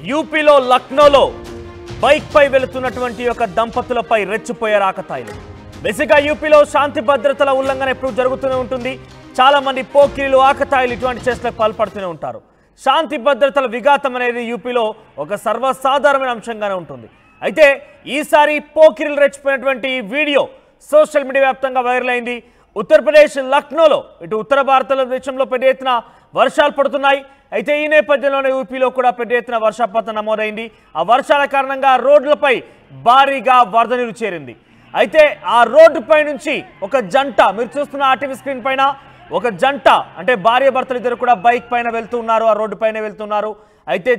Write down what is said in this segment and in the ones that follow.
యూపీలో లక్నోలో బైక్ పై వెళుతున్నటువంటి ఒక దంపతులపై రెచ్చిపోయే రాకతాయిలు. బేసిక్గా యూపీలో శాంతి భద్రతల ఉల్లంఘన ఎప్పుడు జరుగుతూనే ఉంటుంది. చాలా మంది పోకిరీలు ఆకతాయిలు ఇటువంటి చేష్టలకు పాల్పడుతూనే ఉంటారు. శాంతి భద్రతల విఘాతం అనేది యూపీలో ఒక సర్వసాధారణమైన అంశంగానే ఉంటుంది. అయితే ఈసారి పోకిరీలు రెచ్చిపోయినటువంటి వీడియో సోషల్ మీడియా వ్యాప్తంగా వైరల్ అయింది. ఉత్తరప్రదేశ్ లక్నోలో ఇటు ఉత్తర భారతదేశంలో పెద్ద ఎత్తున వర్షాలు పడుతున్నాయి. అయితే ఈ నేపథ్యంలోనే యూపీలో కూడా పెద్ద ఎత్తున వర్షపాతం నమోదైంది. ఆ వర్షాల కారణంగా రోడ్లపై భారీగా వరద నీరు చేరింది. అయితే ఆ రోడ్డుపై నుంచి ఒక జంట, మీరు చూస్తున్న ఆర్టీవీ స్క్రీన్ పైన ఒక జంట, అంటే భార్య భర్తలు ఇద్దరు కూడా బైక్ పైన వెళ్తున్నారు, ఆ రోడ్డు పైన వెళ్తున్నారు. అయితే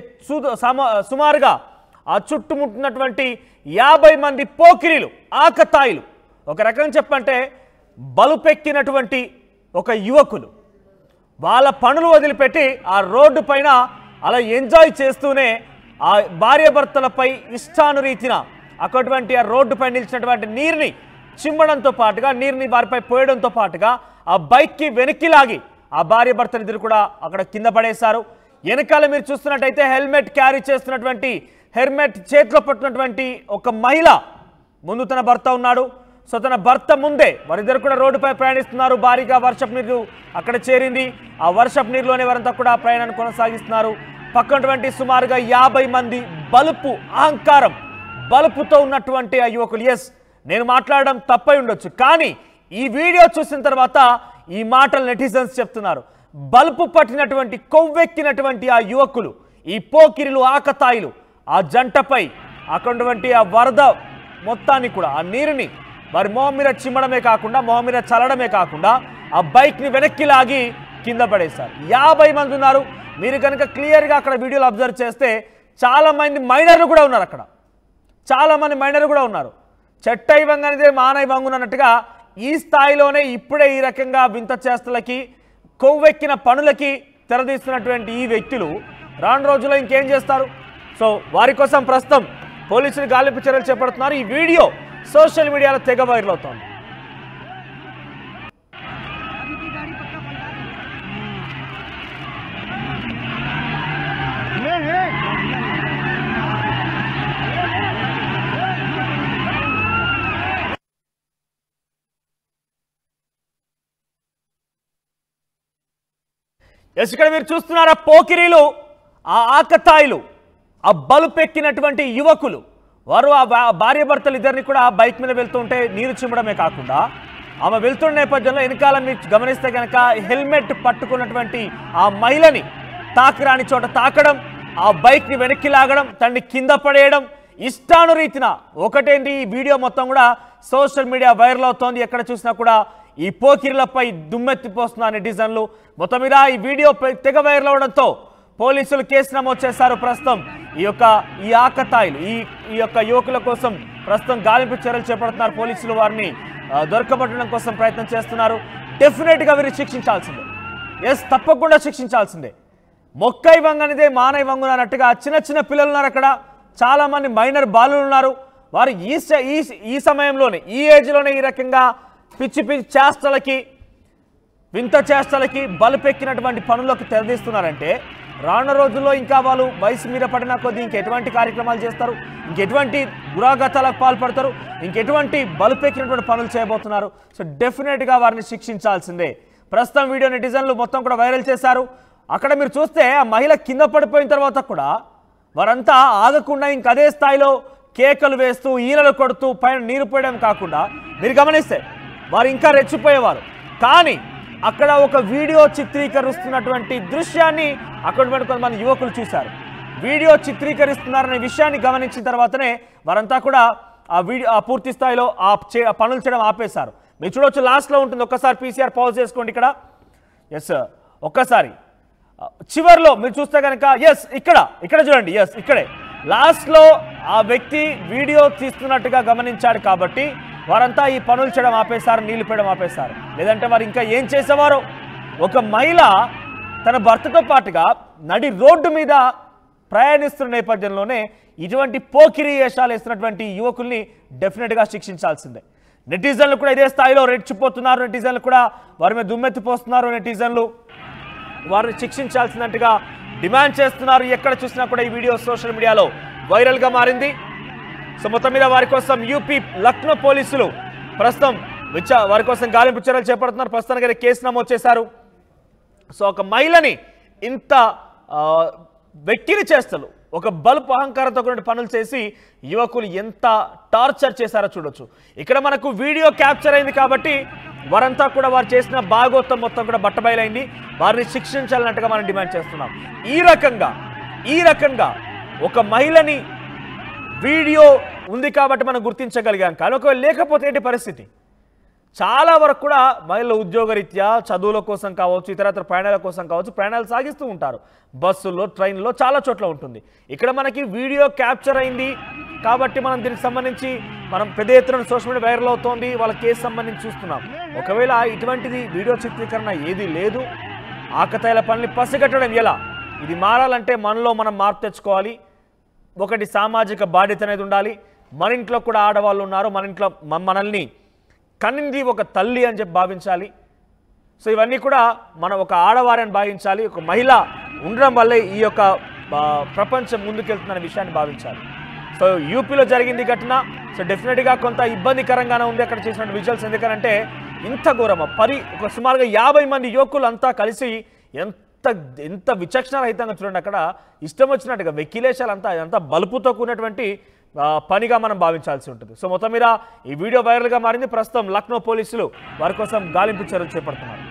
సుమారుగా ఆ చుట్టుముట్టినటువంటి 50 మంది పోకిరీలు ఆకతాయిలు, ఒక రకంగా చెప్పంటే బలుపెక్కినటువంటి ఒక యువకులు, వాళ్ళ పనులు వదిలిపెట్టి ఆ రోడ్డు పైన అలా ఎంజాయ్ చేస్తూనే ఆ భార్యాభర్తలపై ఇష్టానురీతిన అటువంటి ఆ రోడ్డుపై నిలిచినటువంటి నీరుని చిమ్మడంతో పాటుగా, నీరుని వారిపై పోయడంతో పాటుగా ఆ బైక్కి వెనక్కి లాగి ఆ భార్యాభర్తలు ఇద్దరు కూడా అక్కడ కింద పడేశారు. వెనకాల మీరు చూస్తున్నట్టయితే హెల్మెట్ క్యారీ చేస్తున్నటువంటి, హెల్మెట్ చేతిలో పట్టినటువంటి ఒక మహిళ ముందు తన భర్త ఉన్నాడు. సో తన భర్త ముందే వారిద్దరు కూడా రోడ్డుపై ప్రయాణిస్తున్నారు. భారీగా వర్షపు నీరు అక్కడ చేరింది. ఆ వర్షపు నీరులోనే వారంతా కూడా ప్రయాణాన్ని కొనసాగిస్తున్నారు. పక్కనటువంటి సుమారుగా 50 మంది బలుపు, అహంకారం, బలుపుతో ఉన్నటువంటి ఆ యువకులు. ఎస్, నేను మాట్లాడడం తప్పై ఉండొచ్చు, కానీ ఈ వీడియో చూసిన తర్వాత ఈ మాటలు నెటిజన్స్ చెప్తున్నారు. బలుపు పట్టినటువంటి, కొవ్వెక్కినటువంటి ఆ యువకులు, ఈ పోకిరిలు ఆకతాయిలు ఆ జంటపై అక్కడున్నటువంటి ఆ వరద మొత్తాన్ని కూడా, ఆ నీరుని వారి మొహం మీద చిమ్మడమే కాకుండా, మొహం మీద చల్లడమే కాకుండా ఆ బైక్ని వెనక్కి లాగి కింద పడేశారు. 50 మంది ఉన్నారు. మీరు కనుక క్లియర్గా అక్కడ వీడియోలు అబ్జర్వ్ చేస్తే చాలామంది మైనర్లు కూడా ఉన్నారు. అక్కడ చాలామంది మైనర్లు కూడా ఉన్నారు. చెట్టై వంగనిదే మానై వంగునన్నట్టుగా ఈ స్థాయిలోనే ఇప్పుడే ఈ రకంగా వింత చేష్టలకి, కొవ్వెక్కిన పనులకి తెరదీస్తున్నటువంటి ఈ వ్యక్తులు రాను రోజుల్లో ఇంకేం చేస్తారు? సో వారి కోసం ప్రస్తుతం పోలీసులు గాలింపు చర్యలు చేపడుతున్నారు. ఈ వీడియో సోషల్ మీడియాలో తెగ వైరల్ అవుతోంది. ఎస్, ఇక్కడ మీరు చూస్తున్నారా పోకిరీలు, ఆ ఆకతాయిలు, ఆ బలుపెక్కినటువంటి యువకులు, వారు ఆ భార్యాభర్తలు ఇద్దరిని కూడా బైక్ మీద వెళ్తుంటే నీరు చిమ్మడమే కాకుండా, ఆమె వెళ్తున్న నేపథ్యంలో వెనకాల మీరు గమనిస్తే కనుక హెల్మెట్ పట్టుకున్నటువంటి ఆ మహిళని తాకిరాని చోట తాకడం, ఆ బైక్ని వెనక్కి లాగడం, తనని కింద పడేయడం, ఇష్టానురీతిన. ఒకటేంటి, ఈ వీడియో మొత్తం కూడా సోషల్ మీడియా వైరల్ అవుతోంది. ఎక్కడ చూసినా కూడా ఈ పోకిరీలపై దుమ్మెత్తిపోస్తున్న నెటిజన్లు. మొత్తం మీద ఈ వీడియో తెగ వైరల్ అవడంతో పోలీసులు కేసు నమోదు చేశారు. ప్రస్తుతం ఈ ఆకతాయిలు, ఈ యొక్క యువకుల కోసం ప్రస్తుతం గాలింపు చర్యలు చేపడుతున్నారు పోలీసులు. వారిని దొరకబట్టడం కోసం ప్రయత్నం చేస్తున్నారు. డెఫినెట్గా వీరు శిక్షించాల్సిందే. ఎస్, తప్పకుండా శిక్షించాల్సిందే. మొక్కై వంగనిదే మానై వంగున అన్నట్టుగా చిన్న చిన్న పిల్లలు ఉన్నారు అక్కడ. చాలామంది మైనర్ బాలులు ఉన్నారు. వారు ఈ సమయంలోనే, ఈ ఏజ్లోనే ఈ రకంగా పిచ్చి పిచ్చి చేష్టలకి, వింత చేష్టలకి, బలుపెక్కినటువంటి పనులకు తెరదీస్తున్నారంటే రానున్న రోజుల్లో ఇంకా వాళ్ళు వయసు మీద పడిన కొద్దీ ఇంకెటువంటి కార్యక్రమాలు చేస్తారు, ఇంకెటువంటి దురాఘాతాలకు పాల్పడతారు, ఇంకెటువంటి బలుపెక్కినటువంటి పనులు చేయబోతున్నారు. సో డెఫినెట్గా వారిని శిక్షించాల్సిందే. ప్రస్తుతం వీడియో నెటిజన్లు మొత్తం కూడా వైరల్ చేశారు. అక్కడ మీరు చూస్తే ఆ మహిళ కింద పడిపోయిన తర్వాత కూడా వారంతా ఆగకుండా ఇంక అదే స్థాయిలో కేకలు వేస్తూ, ఈలలు కొడుతూ పైన నీరు పోయడం కాకుండా మీరు గమనిస్తే వారు ఇంకా రెచ్చిపోయేవారు. కానీ అక్కడ ఒక వీడియో చిత్రీకరిస్తున్నటువంటి దృశ్యాన్ని అక్కడ కొంతమంది యువకులు చూశారు. వీడియో చిత్రీకరిస్తున్నారనే విషయాన్ని గమనించిన తర్వాతనే వారంతా కూడా ఆ పూర్తి స్థాయిలో ఆ పనులు చేయడం ఆపేశారు. మీరు చూడవచ్చు, లాస్ట్లో ఉంటుంది. ఒక్కసారి పీసీఆర్ పాజ్ చేసుకోండి ఇక్కడ. ఎస్, ఒక్కసారి చివర్లో మీరు చూస్తే కనుక, ఎస్ ఇక్కడ చూడండి, ఎస్ ఇక్కడే లాస్ట్లో ఆ వ్యక్తి వీడియో తీస్తున్నట్టుగా గమనించాడు కాబట్టి వారంతా ఈ పనులు చేయడం ఆపేశారు, నీళ్లు పోయడం ఆపేశారు. లేదంటే వారు ఇంకా ఏం చేసేవారు? ఒక మహిళ తన భర్తతో పాటుగా నడి రోడ్డు మీద ప్రయాణిస్తున్న నేపథ్యంలోనే ఇటువంటి పోకిరీ వేషాలు వేస్తున్నటువంటి యువకుల్ని డెఫినెట్గా శిక్షించాల్సిందే. నెటిజన్లు కూడా ఇదే స్థాయిలో రెచ్చిపోతున్నారు. నెటిజన్లు కూడా వారి మీద దుమ్మెత్తిపోస్తున్నారు. నెటిజన్లు వారిని శిక్షించాల్సినట్టుగా డిమాండ్ చేస్తున్నారు. ఎక్కడ చూసినా కూడా ఈ వీడియో సోషల్ మీడియాలో వైరల్గా మారింది. సో మొత్తం మీద వారి కోసం యూపీ లక్నో పోలీసులు ప్రస్తుతం వారి కోసం గాలింపు చర్యలు చేపడుతున్నారు. ప్రస్తుతానికి కేసు నమోదు చేశారు. సో ఒక మహిళని ఇంత వెక్కిరి చేస్తలు, ఒక బల్బ్ అహంకారంతో కూడిన పనులు చేసి యువకులు ఎంత టార్చర్ చేశారో చూడొచ్చు. ఇక్కడ మనకు వీడియో క్యాప్చర్ అయింది కాబట్టి వారంతా కూడా వారు చేసిన భాగోత్తం మొత్తం కూడా బట్టబయలైంది. వారిని శిక్షించాలన్నట్టుగా మనం డిమాండ్ చేస్తున్నాం. ఈ రకంగా ఒక మహిళని వీడియో ఉంది కాబట్టి మనం గుర్తించగలిగాం. కానీ ఒకవేళ లేకపోతే ఏంటి పరిస్థితి? చాలా వరకు కూడా మహిళల ఉద్యోగరీత్యా చదువుల కోసం కావచ్చు, ఇతరత్ర ప్రయాణాల కోసం కావచ్చు, ప్రయాణాలు సాగిస్తూ ఉంటారు. బస్సుల్లో, ట్రైన్లో చాలా చోట్ల ఉంటుంది. ఇక్కడ మనకి వీడియో క్యాప్చర్ అయింది కాబట్టి మనం దీనికి సంబంధించి మనం పెద్ద ఎత్తున సోషల్ మీడియా వైరల్ అవుతోంది. వాళ్ళ కేసు సంబంధించి చూస్తున్నాం. ఒకవేళ ఇటువంటిది వీడియో చిత్రీకరణ ఏది లేదు, ఆకతాయిల పనులు పసిగట్టడం ఎలా? ఇది మారాలంటే మనలో మనం మార్పు తెచ్చుకోవాలి. ఒకటి సామాజిక బాధ్యత అనేది ఉండాలి. మన ఇంట్లో కూడా ఆడవాళ్ళు ఉన్నారు. మన ఇంట్లో మనల్ని కన్నింది ఒక తల్లి అని చెప్పి భావించాలి. సో ఇవన్నీ కూడా మనం ఒక ఆడవారిని భావించాలి. ఒక మహిళ ఉండడం వల్లే ఈ యొక్క ప్రపంచం ముందుకెళ్తుందనే విషయాన్ని భావించాలి. సో యూపీలో జరిగింది ఘటన. సో డెఫినెట్గా కొంత ఇబ్బందికరంగానే ఉంది అక్కడ చేసిన విజువల్స్. ఎందుకంటే ఇంత ఘోరమ ఒక సుమారుగా 50 మంది యువకులు అంతా కలిసి ఎంత విచక్షణ రహితంగా చూడండి. అక్కడ ఇష్టం వచ్చినట్టుగా వెక్కిలేశాలంతా అదంతా బలుపుతో కూడినటువంటి పనిగా మనం భావించాల్సి ఉంటుంది. సో మొత్తం మీద ఈ వీడియో వైరల్గా మారింది. ప్రస్తుతం లక్నో పోలీసులు వారి కోసం గాలింపు చర్యలు చేపడుతున్నారు.